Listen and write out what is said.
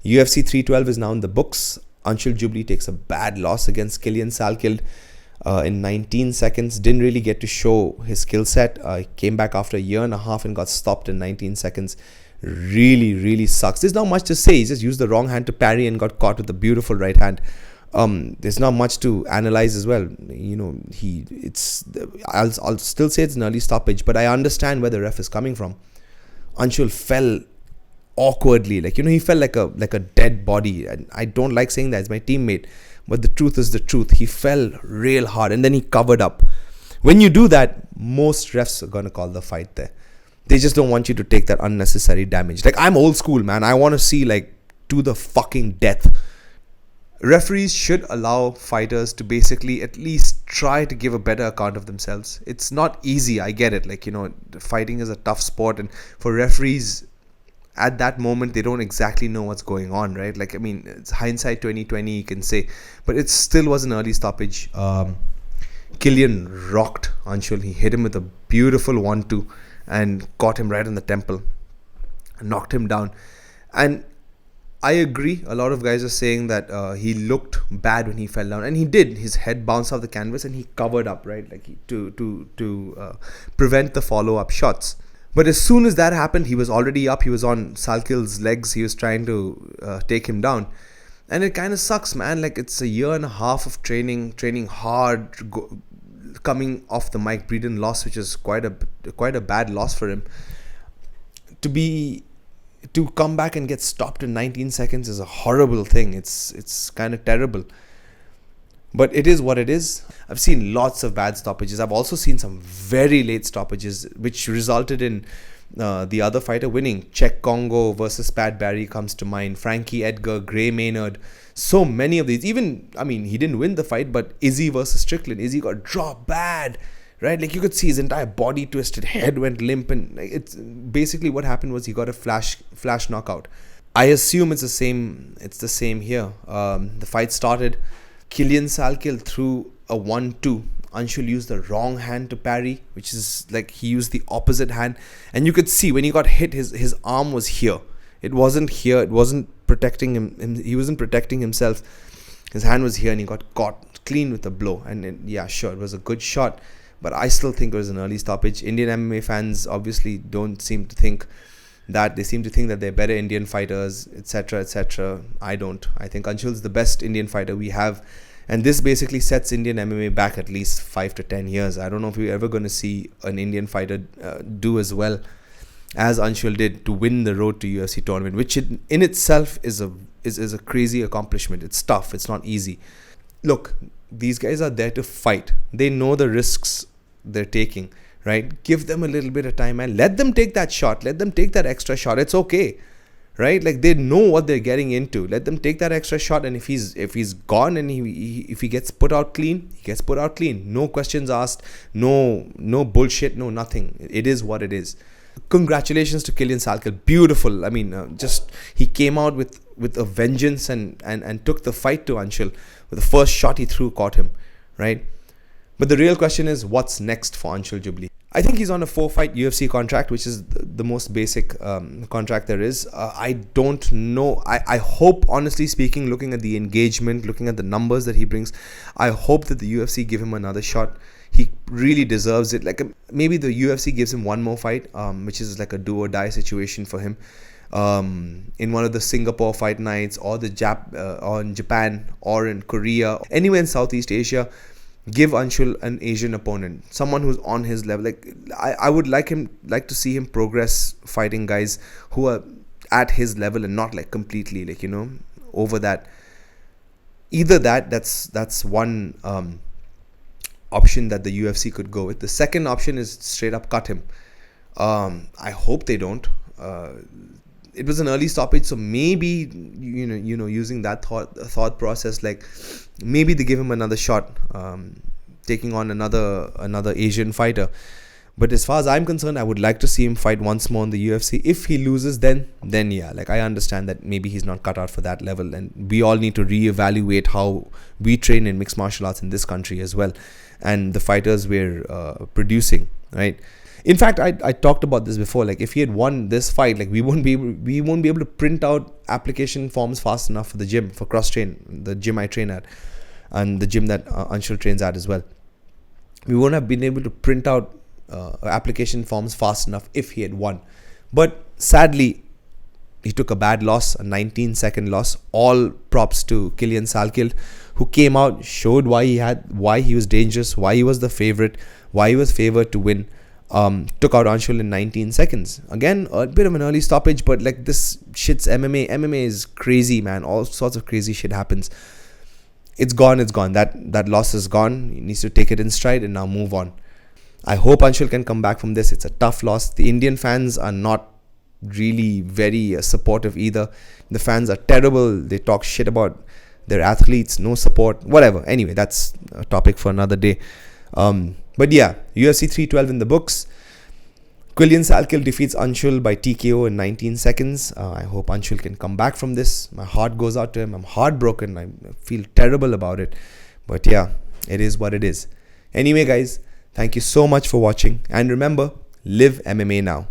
UFC 312 is now in the books. Anshul Jubli takes a bad loss against Quillan Salkilld in 19 seconds. Didn't really get to show his skill set. Came back after a year and a half and got stopped in 19 seconds. Really, really sucks. There's not much to say. He just used the wrong hand to parry and got caught with a beautiful right hand. There's not much to analyze as well. I'll still say it's an early stoppage, but I understand where the ref is coming from. Anshul fell awkwardly, he felt like a dead body, and I don't like saying that. It's my teammate, but the truth is the truth. He fell real hard and then he covered up. When you do that, most refs are gonna call the fight there. They just don't want you to take that unnecessary damage. I'm old school, man. I want to see to the fucking death. Referees should allow fighters to basically at least try to give a better account of themselves. It's not easy, I get it. Fighting is a tough sport, and for referees at that moment, they don't exactly know what's going on, right? It's hindsight 2020, you can say, but it still was an early stoppage. Quillan rocked Anshul. He hit him with a beautiful 1-2 and caught him right on the temple, knocked him down. And I agree, a lot of guys are saying that he looked bad when he fell down, and he did. His head bounced off the canvas and he covered up, right, to prevent the follow-up shots. But as soon as that happened, he was already up. He was on Salkild's legs. He was trying to take him down. And it kind of sucks, man. It's a year and a half of training hard, coming off the Mike Breeden loss, which is quite a bad loss for him. To come back and get stopped in 19 seconds is a horrible thing. It's kind of terrible. But it is what it is. I've seen lots of bad stoppages. I've also seen some very late stoppages, which resulted in the other fighter winning. Czech Congo versus Pat Barry comes to mind. Frankie Edgar, Gray Maynard. So many of these. He didn't win the fight, but Izzy versus Strickland. Izzy got dropped bad, right? You could see his entire body twisted, head went limp, and it's basically what happened was he got a flash knockout. I assume it's the same here. The fight started. Quillan Salkilld threw a 1-2. Anshul used the wrong hand to parry, which is he used the opposite hand. And you could see when he got hit, his arm was here. It wasn't here. It wasn't protecting him. He wasn't protecting himself. His hand was here and he got caught clean with a blow. And it was a good shot. But I still think it was an early stoppage. Indian MMA fans obviously don't seem to think that. They seem to think that they're better Indian fighters, etc., etc. I don't. I think Anshul's the best Indian fighter we have, and this basically sets Indian MMA back at least 5 to 10 years. I don't know if we're ever going to see an Indian fighter do as well as Anshul did to win the road to UFC tournament, which in itself is a crazy accomplishment. It's tough. It's not easy. Look, these guys are there to fight. They know the risks they're taking. Right? Give them a little bit of time and let them take that shot. Let them take that extra shot. It's okay. Right? They know what they're getting into. Let them take that extra shot, and if he's gone and if he gets put out clean, he gets put out clean. No questions asked. No bullshit. No nothing. It is what it is. Congratulations to Quillan Salkilld. Beautiful. He came out with a vengeance and took the fight to Anshul. With the first shot he threw, caught him. Right? But the real question is, what's next for Anshul Jubli? I think he's on a 4-fight UFC contract, which is the most basic contract there is. I don't know. I hope, honestly speaking, looking at the engagement, looking at the numbers that he brings, I hope that the UFC give him another shot. He really deserves it. Maybe the UFC gives him one more fight, which is a do or die situation for him. In one of the Singapore fight nights, or or in Japan, or in Korea, anywhere in Southeast Asia. Give Anshul an Asian opponent, someone who's on his level. I would like to see him progress fighting guys who are at his level and not completely over that. Either that's one option that the UFC could go with. The second option is straight up cut him. I hope they don't. It was an early stoppage, so maybe using that thought process, maybe they give him another shot, taking on another Asian fighter. But as far as I'm concerned, I would like to see him fight once more in the UFC. If he loses, then yeah, I understand that maybe he's not cut out for that level, and we all need to reevaluate how we train in mixed martial arts in this country as well, and the fighters we're producing, right? In fact, I talked about this before. Like, if he had won this fight, like, we won't be able to print out application forms fast enough for the gym, for cross train, the gym I train at, and the gym that Anshul trains at as well. We won't have been able to print out application forms fast enough if he had won. But sadly, he took a bad loss, a 19-second loss. All props to Quillan Salkilld, who came out, showed why he was dangerous, why he was the favorite, why he was favored to win. Took out Anshul in 19 seconds. Again, a bit of an early stoppage, but like, this shit's MMA. MMA is crazy, man. All sorts of crazy shit happens. It's gone. That loss is gone. He needs to take it in stride and now move on. I hope Anshul can come back from this. It's a tough loss. The Indian fans are not really very supportive either. The fans are terrible. They talk shit about their athletes, no support, whatever. Anyway, that's a topic for another day. But yeah, UFC 312 in the books. Quillan Salkilld defeats Anshul by TKO in 19 seconds. I hope Anshul can come back from this. My heart goes out to him. I'm heartbroken. I feel terrible about it. But yeah, it is what it is. Anyway, guys, thank you so much for watching. And remember, live MMA now.